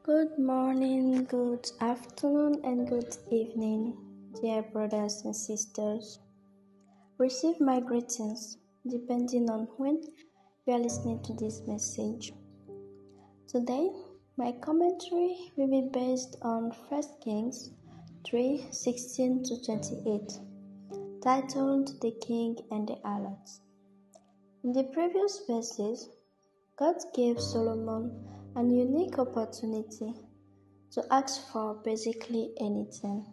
Good morning, good afternoon, and good evening, dear brothers and sisters. Receive my greetings depending on when you are listening to this message. Today, my commentary will be based on 1 Kings 3:16 to 28, titled The King and the Harlots. In the previous verses, God gave Solomon an unique opportunity to ask for basically anything.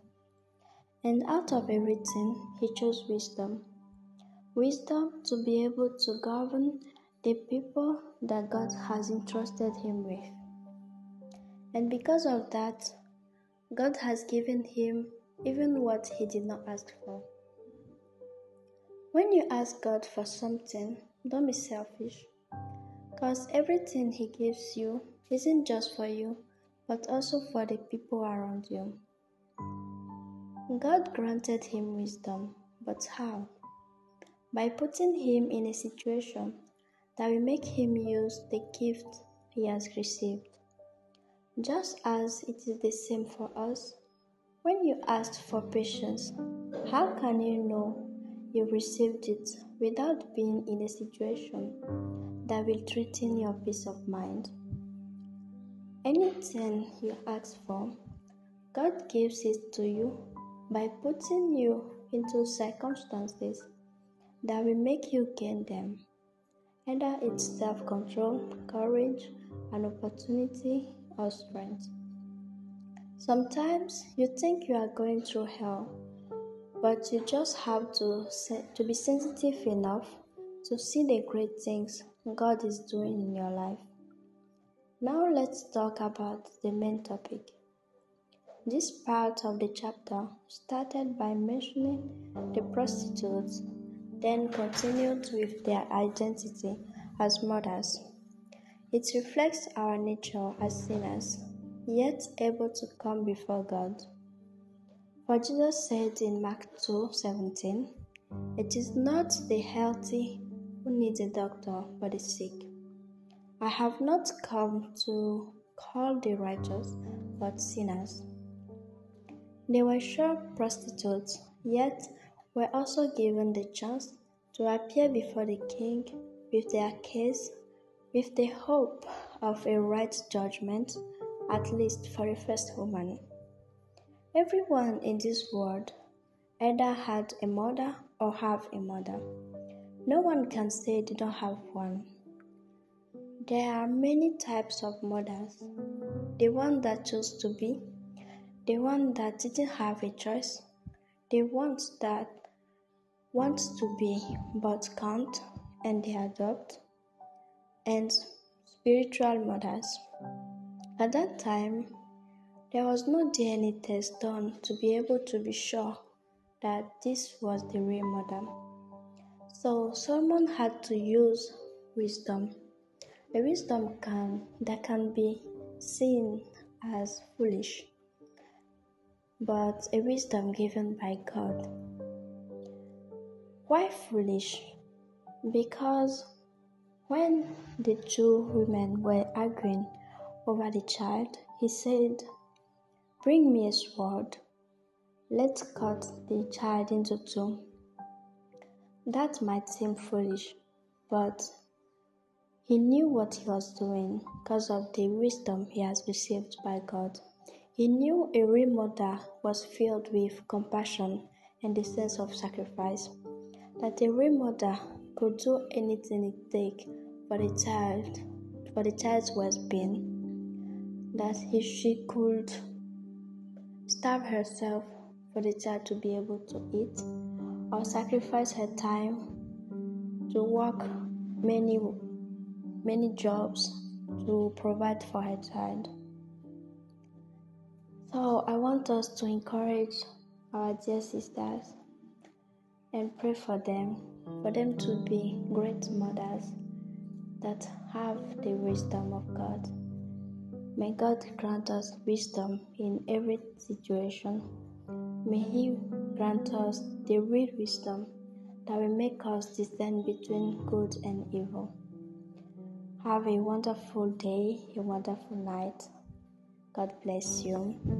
And out of everything, he chose wisdom. Wisdom to be able to govern the people that God has entrusted him with. And because of that, God has given him even what he did not ask for. When you ask God for something, don't be selfish, because everything he gives you isn't just for you, but also for the people around you. God granted him wisdom, but how? By putting him in a situation that will make him use the gift he has received. Just as it is the same for us, when you asked for patience, how can you know you received it without being in a situation that will threaten your peace of mind? Anything you ask for, God gives it to you by putting you into circumstances that will make you gain them. Either it's self-control, courage, an opportunity, or strength. Sometimes you think you are going through hell, but you just have to be sensitive enough to see the great things God is doing in your life. Now let's talk about the main topic. This part of the chapter started by mentioning the prostitutes, then continued with their identity as mothers. It reflects our nature as sinners, yet able to come before God. For Jesus said in Mark 2:17, "It is not the healthy who need a doctor, but the sick. I have not come to call the righteous, but sinners." They were sure prostitutes, yet were also given the chance to appear before the king with their case, with the hope of a right judgment, at least for the first woman. Everyone in this world either had a mother or have a mother. No one can say they don't have one. There are many types of mothers. The one that chose to be, the one that didn't have a choice, the ones that want to be but can't and they adopt, and spiritual mothers. At that time, there was no DNA test done to be able to be sure that this was the real mother. So Solomon had to use wisdom. A wisdom that can be seen as foolish, but a wisdom given by God. Why foolish? Because when the two women were arguing over the child, he said, "Bring me a sword. Let's cut the child into two." That might seem foolish, but he knew what he was doing because of the wisdom he has received by God. He knew a real mother was filled with compassion and the sense of sacrifice, that a real mother could do anything it takes for the child's well-being, that she could starve herself for the child to be able to eat, or sacrifice her time to work many jobs to provide for her child. So I want us to encourage our dear sisters and pray for them to be great mothers that have the wisdom of God. May God grant us wisdom in every situation. May He grant us the real wisdom that will make us discern between good and evil. Have a wonderful day, a wonderful night. God bless you.